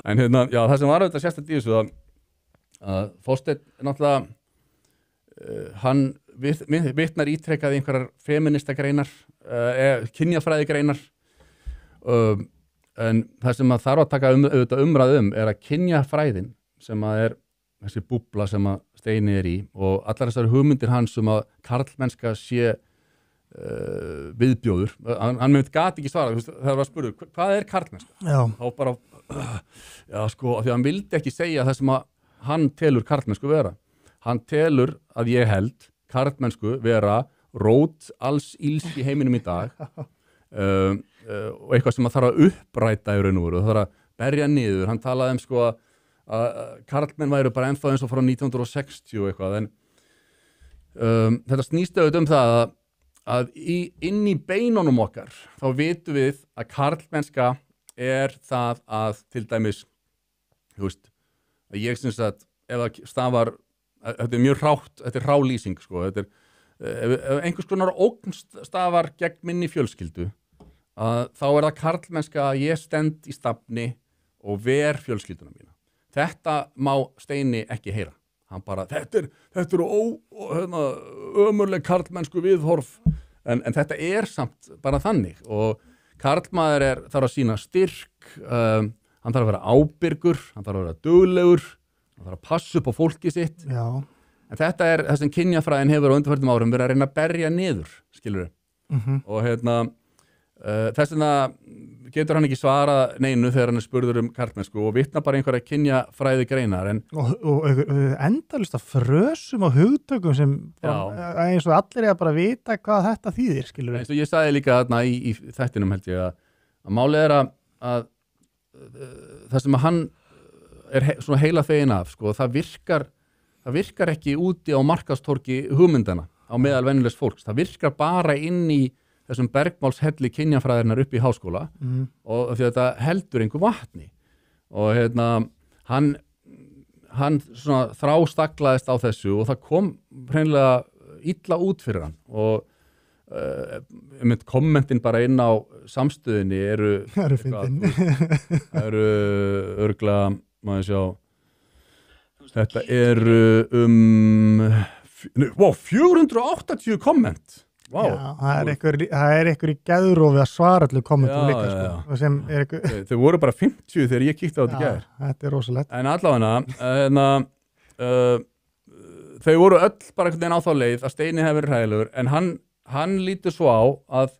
En já, það sem var auðvitað sérstætt í þessu að Þorsteinn náttúrulega hann vitnar ítrekað í einhverjar feministagreinar, kynjafræðigreinar en það sem að þarf að taka umræð er að kynjafræðin sem að þessi búbla sem að Steini í og allar þessar hugmyndir hans að karlmennska sé viðbjóður, hann gat ekki svara þegar var spurður, hvað karlmennska? Þá bara, sko, því að hann vildi ekki segja það sem að hann telur karlmennsku vera. Hann telur að ég held karlmennsku vera rót alls ills í heiminum í dag og eitthvað sem að þarf að uppræta í raun og veru, það þarf að berja niður. Hann talaði sko að karlmenn væru bara ennþá eins og frá 1960 og eitthvað, en þetta snýst auðvitað það að inn í beinunum okkar þá vitum við að karlmennska það að til dæmis, þú veist, að ég syns að ef það stafar, þetta mjög rátt, þetta rálýsing, sko, þetta ef einhvers konar ógn stafar gegn minni fjölskyldu, þá það karlmennska að ég stend í stafni og ver fjölskylduna mína. Þetta má Steini ekki heyra. Hann bara, þetta ömurleg karlmennsku viðhorf, en þetta samt bara þannig og karlmaður þarf að sýna styrk, hann þarf að vera ábyrgur, hann þarf að vera duglegur, hann þarf að passa upp á fólkið sitt. Já. En þetta það sem kynjafræðin hefur á undanförnum árum verið að reyna að berja niður, skilurðu. Og þess vegna getur hann ekki svara neinu þegar hann spurður karlmennsku og vitna bara einhverja kynjafræði greinar. Og endalaust að frösum og hugtökum sem eins og allir að bara vita hvað þetta þýðir, skilurðu. Eins og ég sagði líka þarna í þættinum held ég að málið að það sem að hann svona heila þegin af, sko, það virkar ekki úti á markaðstorgi hugmyndana á meðal venjulegs fólks. Það virkar bara inn í þessum bergmálshelli kynjafræðirnar upp í háskóla og því að þetta heldur einhver vatni og hann svona þrástaklaðist á þessu og það kom hreinlega illa út fyrir hann og kommentin bara inn á samstöðinni eru örglega, maður sjá, þetta eru 480 komment. Wow. Já, það einhver í geðrófi að svara allir kommentum líka, sko, sem Þau voru bara 50 þegar ég kíkti á þetta í gær. Þetta rosalegt. En allavega þau voru öll bara einhvern veginn á þá leið að Steini hefði verið hræðilegur, en hann lítur svo á að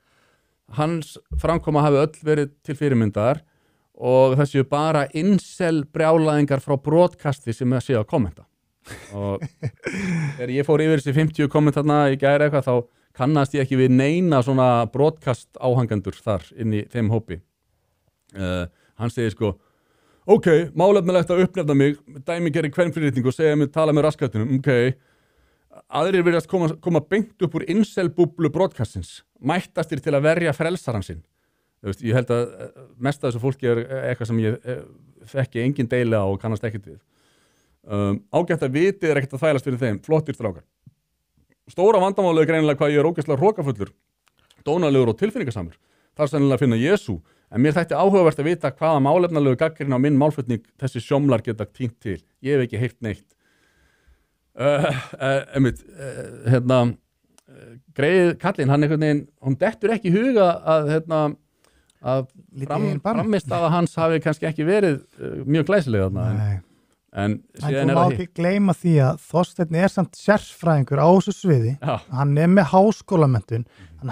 hans framkoma hafi öll verið til fyrirmyndar og þessi bara incel brjálæðingar frá broadcasti sem að sé að kommenta. Og þegar ég fór yfir þessi 50 komment þarna í gær eitthvað, þá kannast ég ekki við neina svona broadcast áhangandur þar inn í þeim hópi. Hann segir sko, ok, málefnilegt að uppnefna mig, dæmigerri kvenfyrirlitningu og segja mig, tala með raskatunum, ok. Aðrir virðast koma beint upp úr incel-búblu broadcastins, mættastir til að verja frelsaran sinn. Ég held að mest af þessu fólki eitthvað sem ég þekki engin deila og kannast ekkert við. Ágætt að vitið ekkert að þvælast fyrir þeim, flottir strákar. Stóra vandamálið greinilega hvað ég ógeðslega hrokafullur, dónalegur og tilfinningasamur. Það sennilega að finna Jesú, en mér þætti áhugavert að vita hvaða málefnalegu gagnrýni á minn málflutning þessi sjómlar geta tínt til. Ég hef ekki heyrt neitt. Greið kallinn, hann einhvern veginn, hún dettur ekki í huga að frammistaða hans hafi kannski ekki verið mjög glæsileg þarna. En þú má ekki gleyma því að Þorsteinn samt sérfræðingur á þessu sviði. Hann með háskólamenntun,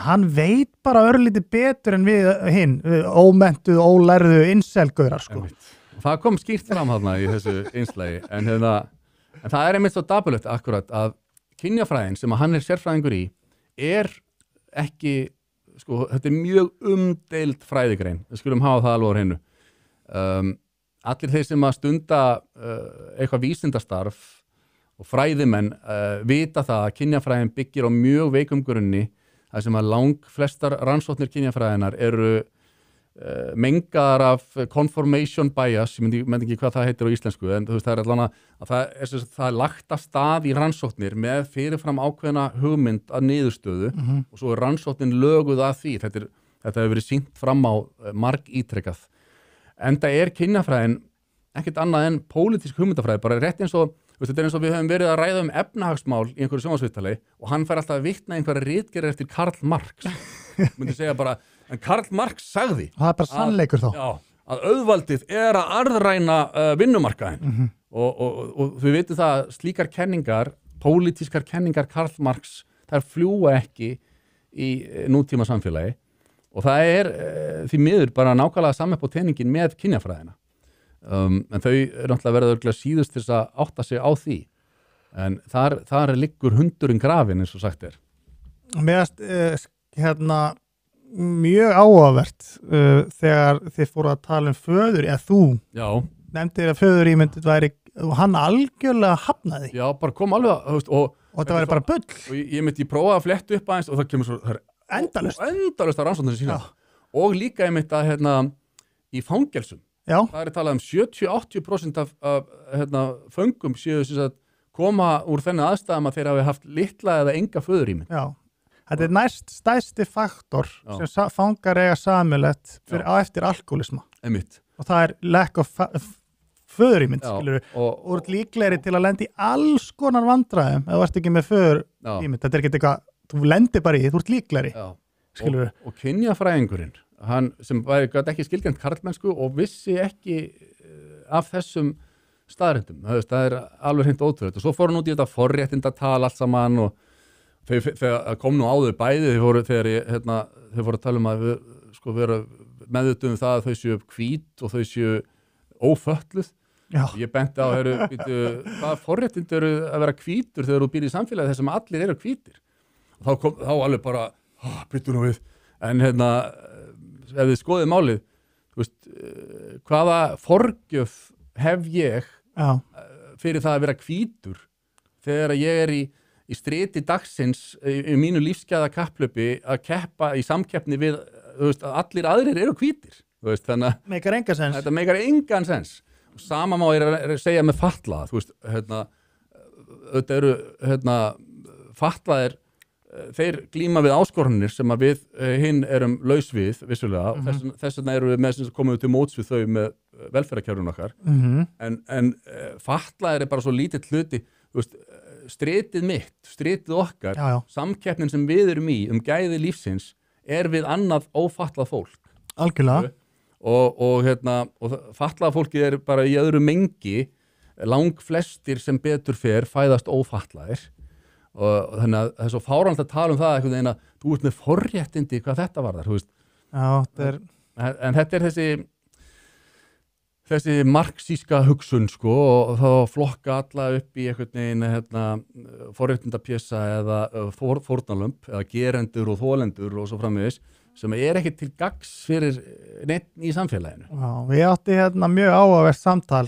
hann veit bara örlítið betur en við hinn, ómentuð, ólærðu inselgaurar, sko. Það kom skýrt fram þarna í þessu innslagi, en það einmitt svo dapurlegt akkurat að kynjafræðin sem hann sérfræðingur í ekki, sko, þetta mjög umdeild fræðigrein, við skulum hafa það alveg á hreinu. Allir þeir sem að stunda eitthvað vísindastarf og fræðimenn vita það að kynjafræðin byggir á mjög veikum grunni, þar sem að langflestar rannsóknir kynjafræðinar eru mengaðar af confirmation bias, ég myndi ekki hvað það heitir á íslensku, en þú veist, það allan að það lagt af stað í rannsóknir með fyrirfram ákveðna hugmynd að niðurstöðu og svo rannsóknin löguð að því. Þetta hefur verið sýnt fram á margítrekað. Enda kynjafræðin ekkert annað en pólitísk hugmyndafræði, bara rétt eins og þetta eins og við höfum verið að ræða efnahagsmál í einhverju sjónvarpsviðtali og hann fær alltaf að vitna einhverja ritgerðir eftir Karl Marx myndi segja bara, en Karl Marx sagði það bara sannleikur þá að auðvaldið að arðræna vinnumarkaðin og við veitum það að slíkar kenningar, pólitískar kenningar Karl Marx, þær fljúga ekki í nútíma samfélagi og það því miður bara nákvæmlega saman på teningin með kynjafræðina. En þau náttúrulega verða örugglega síðust til þess að átta sig á því en þar liggur hundurinn grafinn eins og sagt Mér mjög áhugavert þegar þið fóru að tala föður eða þú nefndir að föðurímyndið væri og hann algjörlega hafnaði bara kom alveg og þetta væri bara bull og ég prófaði að fletta upp aðeins og það kemur svo endalaust að rannsóknir sína og líka ég myndi að í fangelsum það talað 70-80% af föngum séu að koma úr þennan aðstæðum að þeir hafi haft litla eða enga föðurýmynd. Þetta næst stærsti faktor sem fangar eiga samilegt eftir alkoholisma. Einmitt. Og það lack of föðurýmynd, skilur og ert líklegri til að lenda í alls konar vandræðum ef þú ert ekki með föðurýmynd. Þetta ekki eitthvað, þú lendir bara í því, þú ert líklegri. Skilur og kynjafræðingurinn hann sem gat ekki skilgreint karlmennsku og vissi ekki af þessum staðrindum. Það alveg hreint ótrúlegt og svo fór hann út í þetta forréttindatal allt saman og þegar kom nú áður bæði þegar þau fóru að tala að við vera meðvituð það að þau séu hvít og þau séu ófötluð. Ég benti á hvaða forréttindi eru að vera hvítur þegar þú býr í samfélagi þar sem allir eru hvítir. Og þá alveg bara byttu nú við en ef þið skoðið málið hvaða forgjöf hef ég fyrir það að vera hvítur þegar ég í striti dagsins í mínu lífsgæða kapplöpi að keppa í samkeppni við að allir aðrir eru hvítir þannig að meikar engan sens þetta meikar engan sens og sama má ég segja með fatlaða þetta eru fatlaðir þeir glíma við áskorunir sem að við hinn erum laus við vissulega, þess vegna erum við með sem komum við til móts við þau með velferðarkerfinu okkar en fatlaðir bara svo lítill hluti stritið mitt, stritið okkar samkeppnin sem við erum í gæði lífsins við annað ófatlað fólk algjörlega og fatlað fólkið bara í öðru mengi langflestir sem betur fer fæðast ófatlaðir og þannig að það svo fáránlegt að tala það einhvern veginn að þú ert með forréttindi hvað þetta varðar en þetta þessi marxíska hugsun og þá flokka alla upp í einhvern veginn forréttindapjessa eða fórnarlömb eða gerendur og þolendur og svo framvegis sem ekki til gagns fyrir neitt í samfélaginu. Við átti mjög áhugavert samtal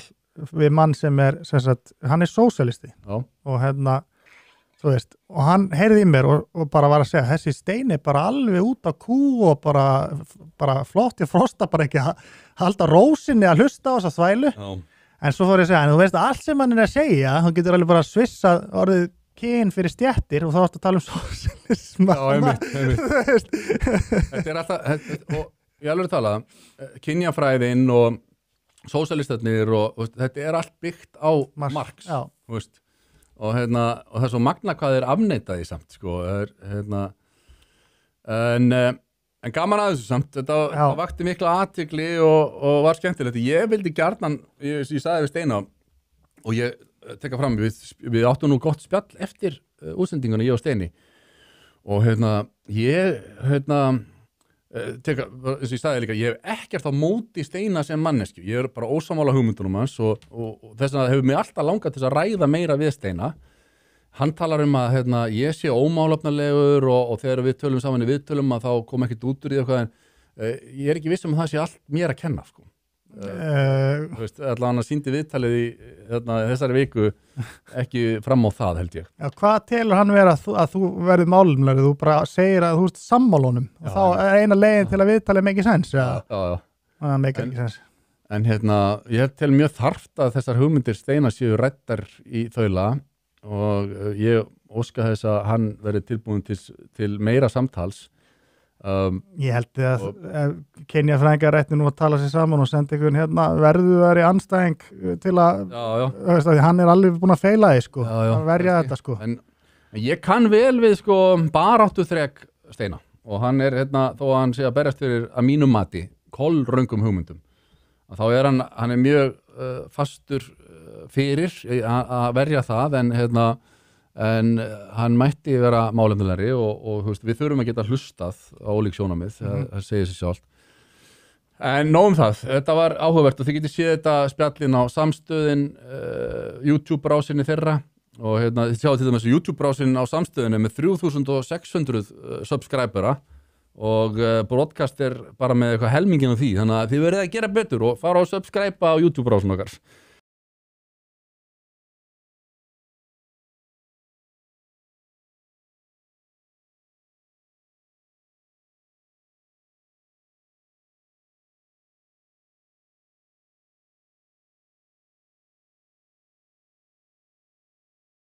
við mann sem hann sósíalisti og og hann heyrði í mér og bara var að segja þessi stein bara alveg út á kú og bara flott, ég frosta bara ekki að halda rósinni að hlusta á þessa þvælu en svo fór ég að segja, en þú veist allt sem hann að segja, hann getur alveg bara svissa orðið kyn fyrir stjettir og þá áttu að tala sósíalisma einmitt þetta alltaf og ég alveg tala kynjafræðin og sósíalistarnir og þetta allt byggt á Marx og það svo magna hvað afneitaði samt en gaman að þessu samt þetta vakti mikla athygli og var skemmtilegt ég vildi gjarnan, ég sagði við Steina og ég teka fram við áttum nú gott spjall eftir útsendinguna ég og Steini og ég eins og ég sagði líka, ég hef ekkert á móti Steina sem mannesku, ég bara ósammála hugmyndunum hans og þess vegna hefur mig alltaf langað til að ræða meira við Steina hann talar að ég sé ómálefnalegur og þegar við tölum saman í viðtölum að þá kom ekkert út úr því en ég ekki viss að það sé allt mér að kenna allan að sýndi viðtalið í þessari viku ekki fram á það held ég hvað telur hann vera að þú verður málumlega þú bara segir að þú ert sammálunum og þá eina leiðin til að viðtalið make sens make sens en ég tel mjög þarft að þessar hugmyndir Steina séu ræddar í þaula og ég óska þess að hann verði tilbúin til meira samtals Ég held að kynjafræðingar ætti nú að tala sér saman og senda einhvern hérna verðuðari anstæðing til að hann alveg búin að feila því sko, að verja þetta sko. En ég kann vel við sko baráttuþrek Steina og hann hérna, þó að hann sé að berjast fyrir að mínum mati, kolröngum hugmyndum, að þá hann mjög fastur fyrir að verja það en hann mætti vera málefnilegri og við þurfum að geta hlustað á ólík sjónarmið, það segir sér sjálft. En nóg það, þetta var áhugavert og þið getið séð þetta spjallinn á Samstöðin YouTube-brásinni þeirra og þið sjáðu til dæmis YouTube-brásinni á Samstöðinni með 3600 subscribera og broadcast bara með eitthvað helmingin af því, þannig að þið verðið að gera betur og fara á subscribe á YouTube-brásin okkar.